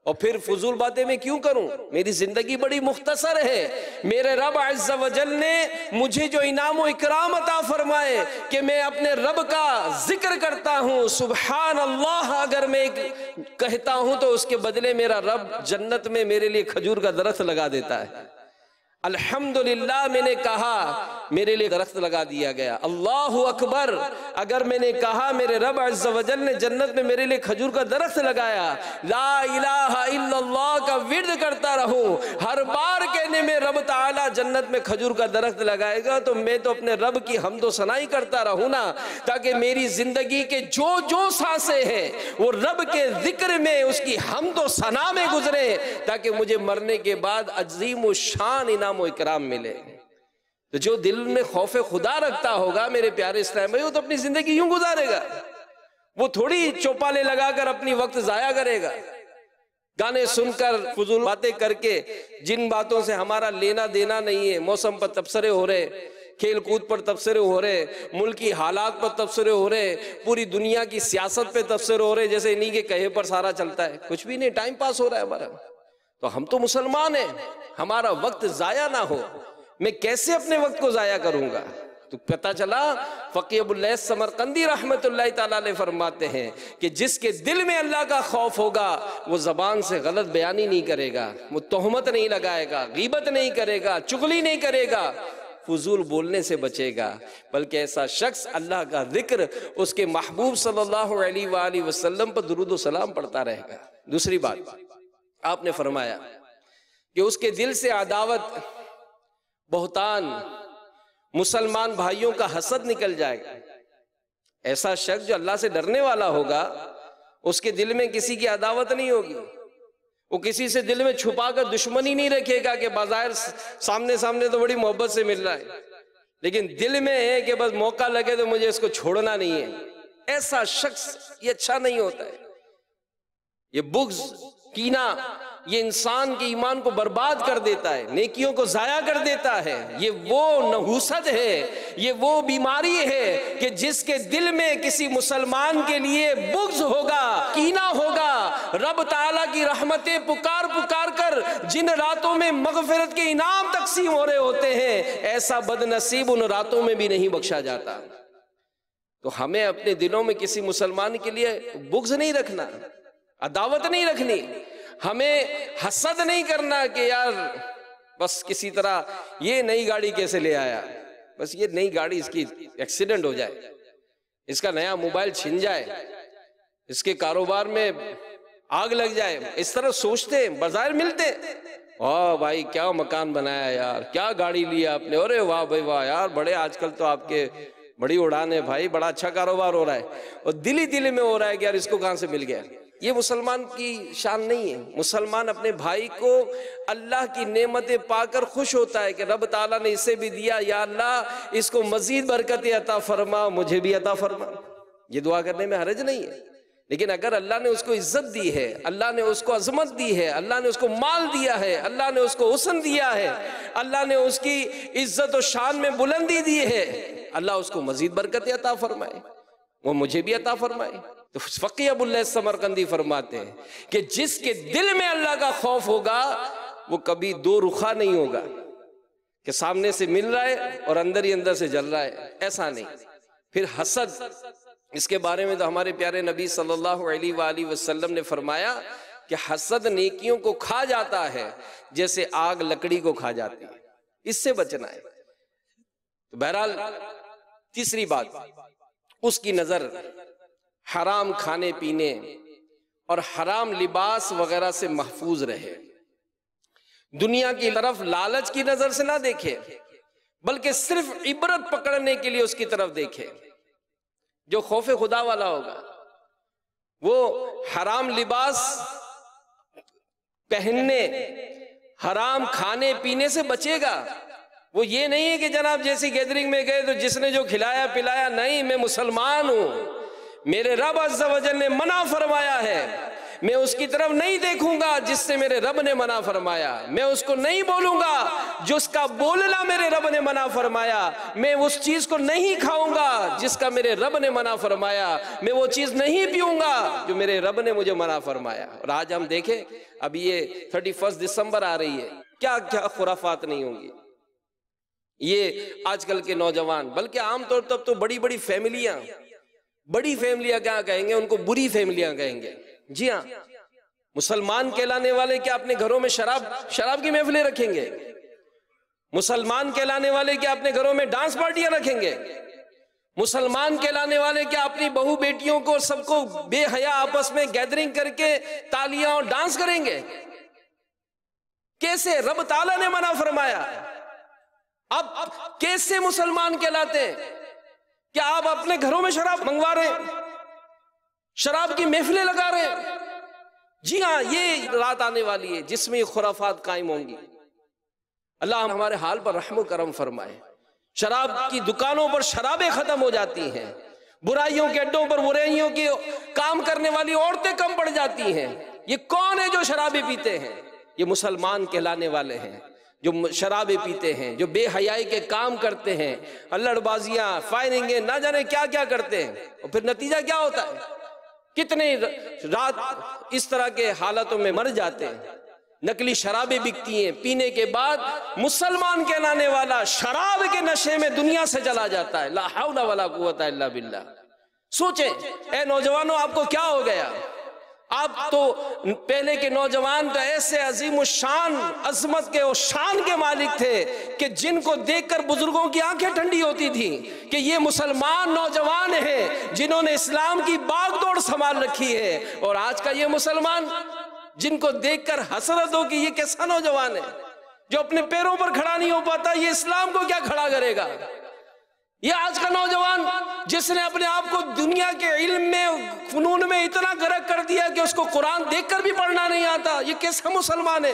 اور پھر فضول باتیں میں کیوں کروں؟ میری زندگی بڑی مختصر ہے. میرے رب عز و جل نے مجھے جو انعام و اکرام عطا فرمائے کہ میں اپنے رب کا ذکر کرتا ہوں، سبحان اللہ اگر میں کہتا ہوں تو اس کے بدلے میرا رب جنت میں میرے لیے کھجور کا درخت لگا دیتا ہے. الحمدللہ میں نے کہا میرے لیے درخت لگا دیا گیا. اللہ اکبر اگر میں نے کہا میرے رب عز و جل نے جنت میں میرے لیے کھجور کا درخت لگایا. لا الہ الا اللہ کا ورد کرتا رہوں، ہر بار کہنے میں رب تعالی جنت میں کھجور کا درخت لگائے گا تو میں تو اپنے رب کی حمد و ثنائی کرتا رہوں نا، تاکہ میری زندگی کے جو جو سانسیں ہیں وہ رب کے ذکر میں، اس کی حمد و ثنا میں گزرے، تاکہ مجھے مرنے کے بعد عظیم و شان انعام و اکرام ملے. تو جو دل میں خوف خدا رکھتا ہوگا میرے پیارے اسلام بھائی، وہ تو اپنی زندگی یوں گزارے گا، وہ تھوڑی چوپالے لگا کر اپنی وقت ضائع کرے گا، گانے سن کر، فضول باتیں کر کے، جن باتوں سے ہمارا لینا دینا نہیں ہے. موسم پر تبصرے ہو رہے، کھیل کود پر تبصرے ہو رہے، ملکی حالات پر تبصرے ہو رہے، پوری دنیا کی سیاست پہ تبصرے ہو رہے، جیسے انہی کے کہے پر سارا چلتا ہے. کچھ بھی نہیں، ٹائم پاس ہو رہا ہے ہمارا. تو ہم تو مسلمان ہیں، ہمارا وقت ضائع نہ ہو. میں کیسے اپنے وقت کو ضائع کروں گا؟ تو پتہ چلا فقیہ ابو اللیث سمرقندی رحمت اللہ تعالیٰ علیہ فرماتے ہیں کہ جس کے دل میں اللہ کا خوف ہوگا وہ زبان سے غلط بیانی نہیں کرے گا، وہ تہمت نہیں لگائے گا، غیبت نہیں کرے گا، چغلی نہیں کرے گا، فضول بولنے سے بچے گا، بلکہ ایسا شخص اللہ کا ذکر، اس کے محبوب صلی اللہ علیہ وآلہ وسلم پر درود و سلام پڑھتا رہے گا. دوسری بات آپ نے فرمایا کہ اس کے دل سے عداوت، بہتان، مسلمان بھائیوں کا حسد نکل جائے گا. ایسا شخص جو اللہ سے ڈرنے والا ہوگا اس کے دل میں کسی کی عداوت نہیں ہوگی، وہ کسی سے دل میں چھپا کر دشمنی نہیں رکھے گا کہ بظاہر سامنے تو بڑی محبت سے مل رہا ہے لیکن دل میں ہے کہ بس موقع لگے تو مجھے اس کو چھوڑنا نہیں ہے۔ ایسا شخص یہ اچھا نہیں ہوتا ہے۔ یہ بغض، کینہ، یہ انسان کے ایمان کو برباد کر دیتا ہے، نیکیوں کو ضائع کر دیتا ہے۔ یہ وہ نحوست ہے، یہ وہ بیماری ہے کہ جس کے دل میں کسی مسلمان کے لیے بغض ہوگا، کینہ ہوگا، رب تعالیٰ کی رحمتیں پکار کر جن راتوں میں مغفرت کے انعام تقسیم ہو رہے ہوتے ہیں، ایسا بد نصیب ان راتوں میں بھی نہیں بخشا جاتا۔ تو ہمیں اپنے دلوں میں کسی مسلمان کے لیے بغض نہیں رکھنا، عداوت نہیں رکھنی، ہمیں حسد نہیں کرنا کہ یار بس کسی طرح یہ نئی گاڑی کیسے لے آیا، بس یہ نئی گاڑی اس کی ایکسیڈنٹ ہو جائے، اس کا نیا موبائل چھن جائے، اس کے کاروبار میں آگ لگ جائے، اس طرح سوچتے ہیں، بظاہر ملتے بھائی کیا مکان بنایا یار، کیا گاڑی لیا آپ نے، ارے واہ بھائی واہ یار، بڑے آج کل تو آپ کے بڑی اڑان ہے بھائی، بڑا اچھا کاروبار ہو رہا ہے، اور دل میں ہو رہا ہے کہ یار اس کو کہاں سے مل گیا۔ یہ مسلمان کی شان نہیں ہے۔ مسلمان اپنے بھائی کو اللہ کی نعمتیں پا کر خوش ہوتا ہے کہ رب تعالیٰ نے اسے بھی دیا، یا اللہ اس کو مزید برکتیں عطا فرما، مجھے بھی عطا فرما۔ یہ دعا کرنے میں حرج نہیں ہے، لیکن اگر اللہ نے اس کو عزت دی ہے، اللہ نے اس کو عظمت دی ہے، اللہ نے اس کو مال دیا ہے، اللہ نے اس کو حسن دیا ہے، اللہ نے اس کی عزت و شان میں بلندی دی ہے، اللہ اس کو مزید برکتیں عطا فرمائے، وہ مجھے بھی عطا فرمائے۔ تو فقیہ ابو اللہ سمرقندی فرماتے ہیں کہ جس کے دل میں اللہ کا خوف ہوگا وہ کبھی دو رخا نہیں ہوگا کہ سامنے سے مل رہا ہے اور اندر ہی اندر سے جل رہا ہے، ایسا نہیں۔ پھر حسد، اس کے بارے میں تو ہمارے پیارے نبی صلی اللہ علیہ وآلہ وسلم نے فرمایا کہ حسد نیکیوں کو کھا جاتا ہے جیسے آگ لکڑی کو کھا جاتی ہے، اس سے بچنا ہے۔ تو بہرحال تیسری بات، اس کی نظر حرام کھانے پینے اور حرام لباس وغیرہ سے محفوظ رہے، دنیا کی طرف لالچ کی نظر سے نہ دیکھے بلکہ صرف عبرت پکڑنے کے لیے اس کی طرف دیکھے۔ جو خوف خدا والا ہوگا وہ حرام لباس پہننے، حرام کھانے پینے سے بچے گا۔ وہ یہ نہیں ہے کہ جناب جیسی گیدرنگ میں گئے تو جس نے جو کھلایا پلایا، نہیں، میں مسلمان ہوں، میرے رب عز و جل نے منع فرمایا ہے، میں اس کی طرف نہیں دیکھوں گا جس سے میرے رب نے منع فرمایا، میں اس کو نہیں بولوں گا جس کا بولنا میرے رب نے منع فرمایا، میں اس چیز کو نہیں کھاؤں گا جس کا میرے رب نے منع فرمایا، میں وہ چیز نہیں پیوں گا جو میرے رب نے مجھے منع فرمایا۔ اور آج ہم دیکھیں اب یہ 31 دسمبر آ رہی ہے، کیا کیا خرافات نہیں ہوں گی۔ یہ آج کل کے نوجوان، بلکہ عام طور پر تو بڑی بڑی فیملیاں کیا کہیں گے، ان کو بری فیملیاں کہیں گے۔ جی ہاں، مسلمان کہلانے والے کیا اپنے گھروں میں شراب کی محفلیں رکھیں گے؟ مسلمان کہلانے والے کیا اپنے گھروں میں ڈانس پارٹیاں رکھیں گے؟ مسلمان کہلانے والے کیا اپنی بہو بیٹیوں کو سب کو بے حیا آپس میں گیدرنگ کر کے تالیاں اور ڈانس کریں گے؟ کیسے؟ رب تعالیٰ نے منع فرمایا، اب کیسے مسلمان کہلاتے ہیں؟ کیا آپ اپنے گھروں میں شراب منگوا رہے ہیں، شراب کی محفلیں لگا رہے ہیں؟ جی ہاں، یہ رات آنے والی ہے جس میں یہ خرافات قائم ہوں گی۔ اللہ ہمارے حال پر رحم و کرم فرمائے۔ شراب کی دکانوں پر شرابیں ختم ہو جاتی ہیں، برائیوں کے اڈوں پر برائیوں کی کام کرنے والی عورتیں کم پڑ جاتی ہیں۔ یہ کون ہے جو شرابیں پیتے ہیں؟ یہ مسلمان کہلانے والے ہیں جو شرابیں پیتے ہیں، جو بے حیائی کے کام کرتے ہیں، اللڑ بازیاں، فائرنگیں، نہ جانے کیا کیا کرتے ہیں، اور پھر نتیجہ کیا ہوتا ہے؟ کتنے رات اس طرح کے حالتوں میں مر جاتے ہیں۔ نقلی شرابیں بکتی ہیں، پینے کے بعد مسلمان کہلانے والا شراب کے نشے میں دنیا سے چلا جاتا ہے۔ لا حول ولا قوت الا باللہ۔ سوچیں اے نوجوانوں، آپ کو کیا ہو گیا؟ آپ تو پہلے کے نوجوان تو ایسے عظیم الشان عظمت کے اور شان کے مالک تھے کہ جن کو دیکھ کر بزرگوں کی آنکھیں ٹھنڈی ہوتی تھیں کہ یہ مسلمان نوجوان ہیں جنہوں نے اسلام کی باغ دوڑ سنبھال رکھی ہے۔ اور آج کا یہ مسلمان جن کو دیکھ کر حسرت ہو کہ یہ کیسا نوجوان ہے جو اپنے پیروں پر کھڑا نہیں ہو پاتا، یہ اسلام کو کیا کھڑا کرے گا؟ یہ آج کا نوجوان جس نے اپنے آپ کو دنیا کے علم میں فنون میں اتنا غرق کر دیا کہ اس کو قرآن دیکھ کر بھی پڑھنا نہیں آتا، یہ کیسا مسلمان ہے؟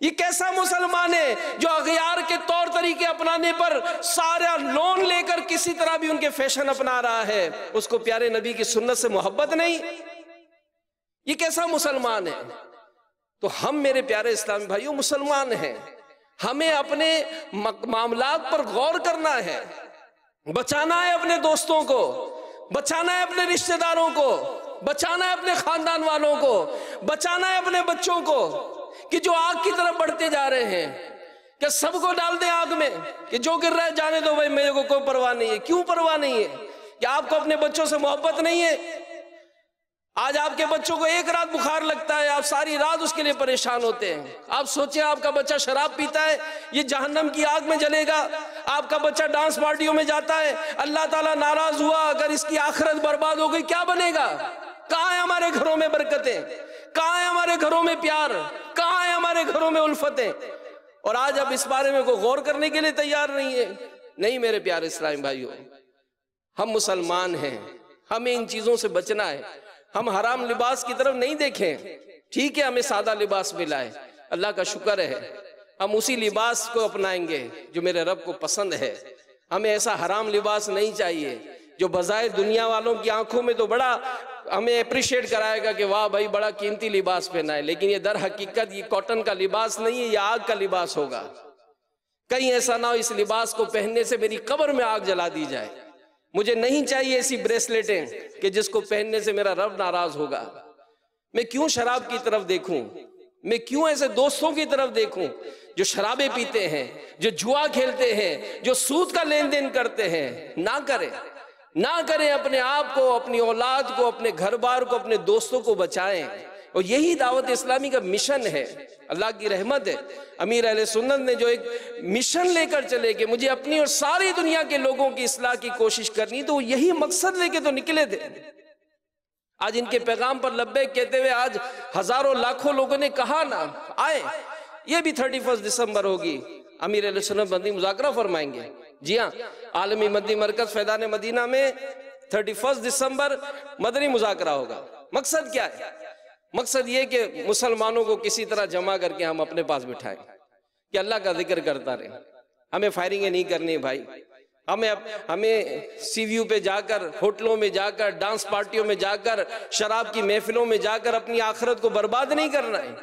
یہ کیسا مسلمان ہے جو اغیار کے طور طریقے اپنانے پر سارا لون لے کر کسی طرح بھی ان کے فیشن اپنا رہا ہے؟ اس کو پیارے نبی کی سنت سے محبت نہیں؟ یہ کیسا مسلمان ہے؟ تو ہم میرے پیارے اسلامی بھائیوں مسلمان ہیں، ہمیں اپنے معاملات پر غور کرنا ہے، بچانا ہے اپنے دوستوں کو، بچانا ہے اپنے رشتہ داروں کو، بچانا ہے اپنے خاندان والوں کو، بچانا ہے اپنے بچوں کو کہ جو آگ کی طرف بڑھتے جا رہے ہیں، کہ سب کو ڈال دیں آگ میں کہ جو گر رہا ہے جانے دو بھائی، میرے کو کوئی پرواہ نہیں ہے۔ کیوں پرواہ نہیں ہے؟ کہ آپ کو اپنے بچوں سے محبت نہیں ہے؟ آج آپ کے بچوں کو ایک رات بخار لگتا ہے، آپ ساری رات اس کے لیے پریشان ہوتے ہیں۔ آپ سوچیں آپ کا بچہ شراب پیتا ہے، یہ جہنم کی آگ میں جلے گا۔ آپ کا بچہ ڈانس پارٹیوں میں جاتا ہے، اللہ تعالیٰ ناراض ہوا، اگر اس کی آخرت برباد ہو گئی کیا بنے گا؟ کہاں ہے ہمارے گھروں میں برکتیں؟ کہاں ہے ہمارے گھروں میں پیار؟ کہاں ہے ہمارے گھروں میں الفتیں؟ اور آج اب اس بارے میں کوئی غور کرنے کے لیے تیار نہیں ہے۔ نہیں میرے پیارے اسلامی بھائیوں، ہم مسلمان ہیں، ہمیں ان چیزوں سے بچنا ہے۔ ہم حرام لباس کی طرف نہیں دیکھیں، ٹھیک ہے ہمیں سادہ لباس ملا ہے، اللہ کا شکر ہے، ہم اسی لباس کو اپنائیں گے جو میرے رب کو پسند ہے۔ ہمیں ایسا حرام لباس نہیں چاہیے جو بظاہر دنیا والوں کی آنکھوں میں تو بڑا ہمیں اپریشیٹ کرائے گا کہ واہ بھائی بڑا قیمتی لباس پہنا ہے، لیکن یہ در حقیقت یہ کاٹن کا لباس نہیں ہے، یہ آگ کا لباس ہوگا۔ کہیں ایسا نہ ہو اس لباس کو پہننے سے میری قبر میں آگ جلا دی جائے۔ مجھے نہیں چاہیے ایسی بریسلیٹیں کہ جس کو پہننے سے میرا رب ناراض ہوگا۔ میں کیوں شراب کی طرف دیکھوں؟ میں کیوں ایسے دوستوں کی طرف دیکھوں جو شرابیں پیتے ہیں، جو جوا کھیلتے ہیں، جو سود کا لین دین کرتے ہیں؟ نہ کریں، نہ کریں، اپنے آپ کو، اپنی اولاد کو، اپنے گھر بار کو، اپنے دوستوں کو بچائیں۔ اور یہی دعوت اسلامی کا مشن ہے۔ اللہ کی رحمت ہے، امیر اہل سنت نے جو ایک مشن لے کر چلے کہ مجھے اپنی اور ساری دنیا کے لوگوں کی اصلاح کی کوشش کرنی، تو وہ یہی مقصد لے کے تو نکلے تھے۔ آج ان کے پیغام پر لبیک کہتے ہوئے آج ہزاروں لاکھوں لوگوں نے کہا نا آئے۔ یہ بھی 31 دسمبر ہوگی، امیر اہل سنت مدنی مذاکرہ فرمائیں گے۔ جی ہاں، عالمی مدنی مرکز فیضان مدینہ میں 31 دسمبر مدنی مذاکرہ ہوگا۔ مقصد کیا ہے؟ مقصد یہ کہ مسلمانوں کو کسی طرح جمع کر کے ہم اپنے پاس بٹھائیں کہ اللہ کا ذکر کرتا رہے۔ ہمیں فائرنگیں نہیں کرنی بھائی، ہمیں سی ویو پہ جا کر، ہوٹلوں میں جا کر، ڈانس پارٹیوں میں جا کر، شراب کی محفلوں میں جا کر اپنی آخرت کو برباد نہیں کرنا ہے۔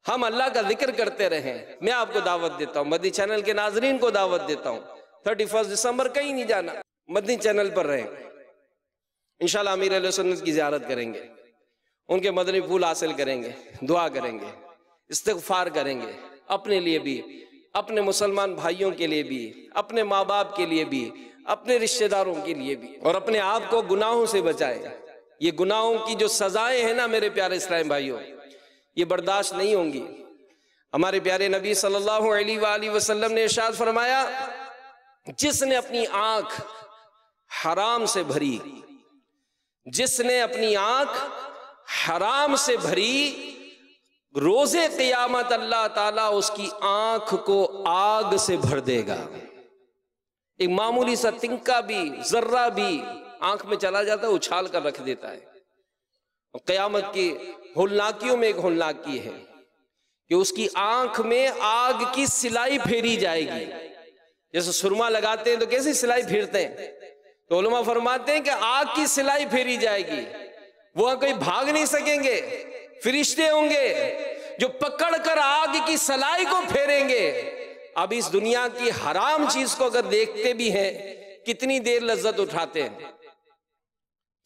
ہم اللہ کا ذکر کرتے رہیں۔ میں آپ کو دعوت دیتا ہوں، مدنی چینل کے ناظرین کو دعوت دیتا ہوں، 31 دسمبر کہیں نہیں جانا، مدنی چینل پر رہیں۔ انشاءاللہ امیر اہل سنت کی زیارت کریں گے، ان کے مدنی پھول حاصل کریں گے، دعا کریں گے، استغفار کریں گے، اپنے لیے بھی، اپنے مسلمان بھائیوں کے لیے بھی، اپنے ماں باپ کے لیے بھی، اپنے رشتہ داروں کے لیے بھی، اور اپنے آپ کو گناہوں سے بچائیں۔ یہ گناہوں کی جو سزائیں ہیں نا میرے پیارے اسلامی بھائیوں، یہ برداشت نہیں ہوں گی۔ ہمارے پیارے نبی صلی اللہ علیہ وآلہ وسلم نے ارشاد فرمایا، جس نے اپنی آنکھ حرام سے بھری، جس نے اپنی آنکھ حرام سے بھری، روز قیامت اللہ تعالیٰ اس کی آنکھ کو آگ سے بھر دے گا۔ ایک معمولی سا تنکا بھی، ذرہ بھی آنکھ میں چلا جاتا ہے، اچھال کر رکھ دیتا ہے۔ اور قیامت کی ہولناکیوں میں ایک ہولناکی ہے کہ اس کی آنکھ میں آگ کی سلائی پھیری جائے گی۔ جیسے سرما لگاتے ہیں تو کیسی سلائی پھیرتے ہیں، تو علماء فرماتے ہیں کہ آگ کی سلائی پھیری جائے گی، وہ کوئی بھاگ نہیں سکیں گے، فرشتے ہوں گے جو پکڑ کر آگ کی سلائی کو پھیریں گے۔ اب اس دنیا کی حرام چیز کو اگر دیکھتے بھی ہیں، کتنی دیر لذت اٹھاتے ہیں،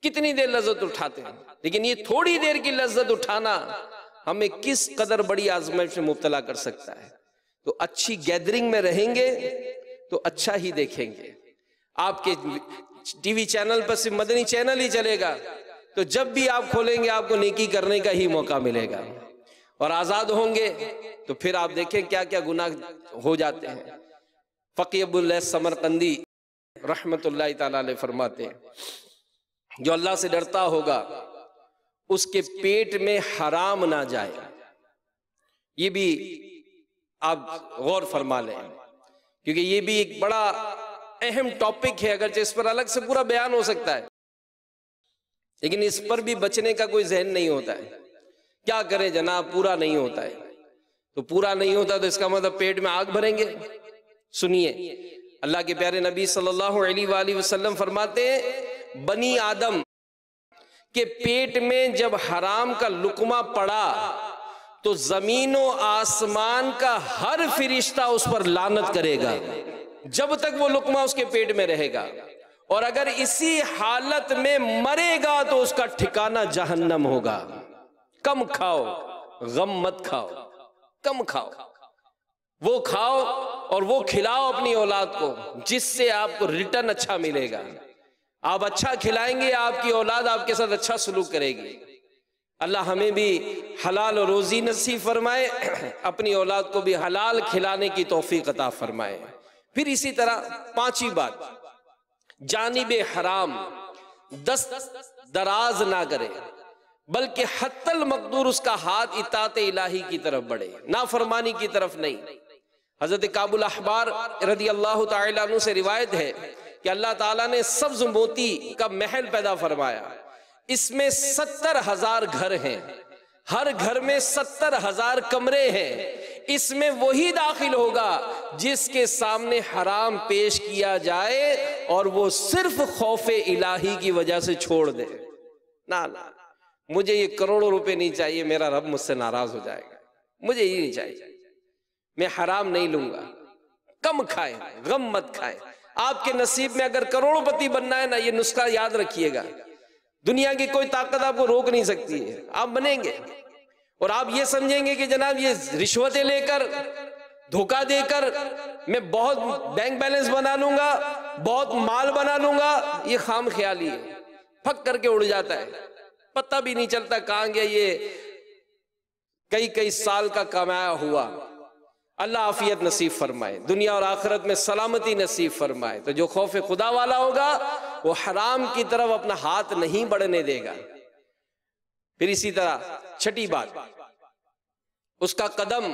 کتنی دیر لذت اٹھاتے ہیں، لیکن یہ تھوڑی دیر کی لذت اٹھانا ہمیں کس قدر بڑی آزمائش میں مبتلا کر سکتا ہے۔ تو اچھی گیدرنگ میں رہیں گے تو اچھا ہی دیکھیں گے۔ آپ کے ٹی وی چینل پر صرف مدنی چینل ہی چلے گا، تو جب بھی آپ کھولیں گے آپ کو نیکی کرنے کا ہی موقع ملے گا، اور آزاد ہوں گے تو پھر آپ دیکھیں کیا کیا گناہ ہو جاتے ہیں۔ فقی ابو اللہ سمرقندی رحمت اللہ تعالیٰ علیہ فرماتے ہیں، جو اللہ سے ڈرتا ہوگا اس کے پیٹ میں حرام نہ جائے۔ یہ بھی آپ غور فرما لیں، کیونکہ یہ بھی ایک بڑا اہم ٹاپک ہے، اگرچہ اس پر الگ سے پورا بیان ہو سکتا ہے، لیکن اس پر بھی بچنے کا کوئی ذہن نہیں ہوتا ہے۔ کیا کریں جناب، پورا نہیں ہوتا ہے۔ تو پورا نہیں ہوتا تو اس کا مطلب پیٹ میں آگ بھریں گے؟ سنیے، اللہ کے پیارے نبی صلی اللہ علیہ وآلہ وسلم فرماتے ہیں بنی آدم کے پیٹ میں جب حرام کا لقمہ پڑا تو زمین و آسمان کا ہر فرشتہ اس پر لعنت کرے گا جب تک وہ لقمہ اس کے پیٹ میں رہے گا، اور اگر اسی حالت میں مرے گا تو اس کا ٹھکانہ جہنم ہوگا۔ کم کھاؤ، غم مت کھاؤ، کم کھاؤ، وہ کھاؤ اور وہ کھلاؤ اپنی اولاد کو جس سے آپ کو ریٹرن اچھا ملے گا۔ آپ اچھا کھلائیں گے، آپ کی اولاد آپ کے ساتھ اچھا سلوک کرے گی۔ اللہ ہمیں بھی حلال روزی نصیب فرمائے، اپنی اولاد کو بھی حلال کھلانے کی توفیق عطا فرمائے۔ پھر اسی طرح پانچویں بات، جانب حرام دست دراز نہ کرے، بلکہ حتی المقدور اس کا ہاتھ اطاعت الہی کی طرف بڑھے، نافرمانی کی طرف نہیں۔ حضرت کعب الاحبار رضی اللہ تعالیٰ عنہ سے روایت ہے کہ اللہ تعالیٰ نے سبز موتی کا محل پیدا فرمایا، اس میں 70,000 گھر ہیں، ہر گھر میں 70,000 کمرے ہیں، اس میں وہی داخل ہوگا جس کے سامنے حرام پیش کیا جائے اور وہ صرف خوف الہی کی وجہ سے چھوڑ دے۔ نہ مجھے یہ کروڑوں روپے نہیں چاہیے، میرا رب مجھ سے ناراض ہو جائے گا، مجھے یہ نہیں چاہیے، میں حرام نہیں لوں گا۔ کم کھائیں، غم مت کھائیں۔ آپ کے نصیب میں اگر کروڑوں پتی بننا ہے نا، یہ نسخہ یاد رکھیے گا، دنیا کی کوئی طاقت آپ کو روک نہیں سکتی ہے، آپ بنیں گے۔ اور آپ یہ سمجھیں گے کہ جناب یہ رشوتیں لے کر، دھوکہ دے کر میں بہت بینک بیلنس بنا لوں گا، بہت مال بنا لوں گا، یہ خام خیالی ہے، پھک کر کے اڑ جاتا ہے، پتہ بھی نہیں چلتا کہاں گیا یہ کئی سال کا کمایا ہوا۔ اللہ عافیت نصیب فرمائے، دنیا اور آخرت میں سلامتی نصیب فرمائے۔ تو جو خوف خدا والا ہوگا وہ حرام کی طرف اپنا ہاتھ نہیں بڑھنے دے گا۔ پھر اسی طرح چھٹی بات، اس کا قدم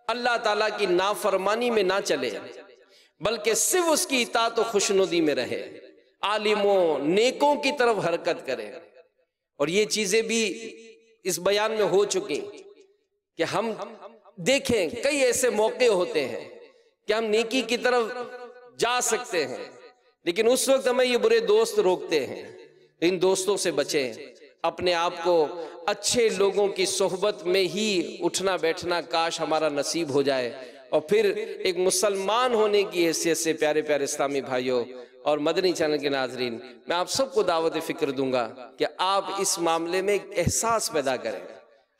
اللہ تعالیٰ کی نافرمانی میں نہ چلے بلکہ صرف اس کی اطاعت و خوشنودی میں رہے، عالموں نیکوں کی طرف حرکت کرے۔ اور یہ چیزیں بھی اس بیان میں ہو چکی کہ ہم دیکھیں کئی ایسے موقع ہوتے ہیں کہ ہم نیکی کی طرف جا سکتے ہیں، لیکن اس وقت ہمیں یہ برے دوست روکتے ہیں۔ ان دوستوں سے بچیں، اپنے آپ کو اچھے لوگوں کی صحبت میں ہی اٹھنا بیٹھنا کاش ہمارا نصیب ہو جائے۔ اور پھر ایک مسلمان ہونے کی حیثیت سے پیارے پیارے اسلامی بھائیوں اور مدنی چینل کے ناظرین، میں آپ سب کو دعوت فکر دوں گا کہ آپ اس معاملے میں ایک احساس پیدا کریں۔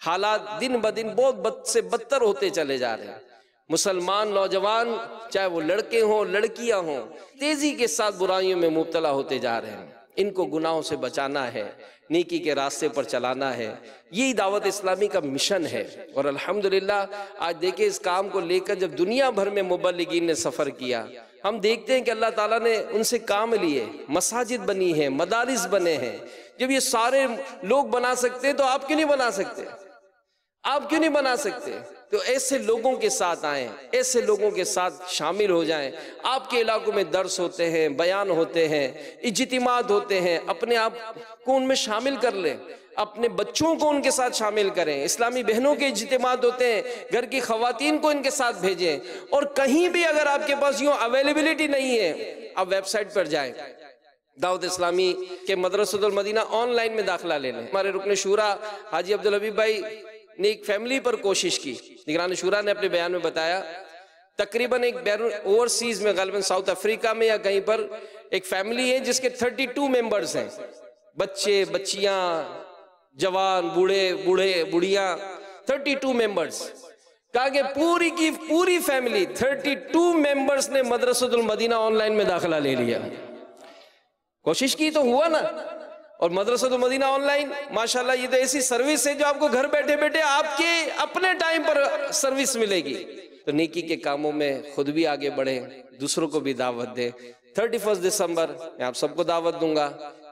حالات دن بدن بہت بد سے بدتر ہوتے چلے جا رہے ہیں۔ مسلمان نوجوان چاہے وہ لڑکے ہوں لڑکیاں ہوں، تیزی کے ساتھ برائیوں میں مبتلا ہوتے جا رہے ہیں۔ ان کو گناہوں سے بچانا ہے، نیکی کے راستے پر چلانا ہے، یہی دعوت اسلامی کا مشن ہے۔ اور الحمدللہ آج دیکھیں اس کام کو لے کر جب دنیا بھر میں مبلغین نے سفر کیا، ہم دیکھتے ہیں کہ اللہ تعالیٰ نے ان سے کام لیے، مساجد بنی ہیں، مدارس بنے ہیں۔ جب یہ سارے لوگ بنا سکتے ہیں تو آپ کیوں نہیں بنا سکتے؟ آپ کیوں نہیں بنا سکتے؟ تو ایسے لوگوں کے ساتھ آئیں، ایسے لوگوں کے ساتھ شامل ہو جائیں۔ آپ کے علاقوں میں درس ہوتے ہیں، بیان ہوتے ہیں، اجتماعات ہوتے ہیں، اپنے آپ کو ان میں شامل کر لیں، اپنے بچوں کو ان کے ساتھ شامل کریں۔ اسلامی بہنوں کے اجتماعات ہوتے ہیں، گھر کی خواتین کو ان کے ساتھ بھیجیں۔ اور کہیں بھی اگر آپ کے پاس یوں اویلیبلٹی نہیں ہے، آپ ویب سائٹ پر جائیں، دعوت اسلامی کے مدرسۃ المدینہ آن لائن میں داخلہ لے لیں۔ ہمارے رکن شورا حاجی عبدالحبیب بھائی نے ایک فیملی پر کوشش کی، نگران شورا نے اپنے بیان میں بتایا تقریباً ایک اوورسیز میں غالباً ساؤتھ افریقہ میں یا کہیں پر ایک فیملی ہے جس کے 32 ممبرز ہیں، بچے بچیاں جوان بوڑھے بوڑھیاں، 32 ممبرز۔ کہا کہ پوری کی پوری فیملی 32 ممبرز نے مدرسۃ المدینہ آن لائن میں داخلہ لے لیا۔ کوشش کی تو ہوا نا۔ اور مدرسۃ المدینہ آن لائن ماشاءاللہ یہ تو ایسی سروس ہے جو آپ کو گھر بیٹھے بیٹھے آپ کے اپنے ٹائم پر سروس ملے گی۔ تو نیکی کے کاموں میں خود بھی آگے بڑھیں، دوسروں کو بھی دعوت دیں۔ 31 دسمبر میں آپ سب کو دعوت دوں گا،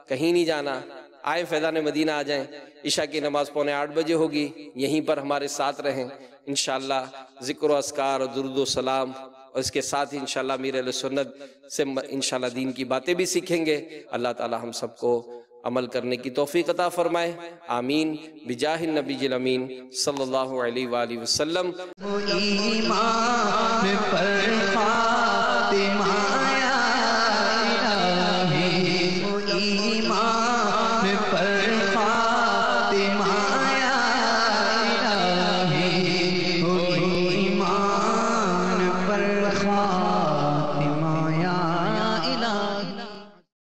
کہیں نہیں جانا، آئے فیضان مدینہ آ جائیں۔ عشاء کی نماز 7:45 بجے ہوگی، یہیں پر ہمارے ساتھ رہیں انشاءاللہ۔ ذکر و اذکار اور درود و سلام اور اس کے ساتھ انشاءاللہ امیر اہل سنت سے انشاءاللہ دین کی باتیں بھی سیکھیں گے۔ اللہ تعالی ہم سب کو عمل کرنے کی توفیق عطا فرمائے، آمین، بجاہ النبی الامین صلی اللہ علیہ وآلہ وسلم۔ ایمان پر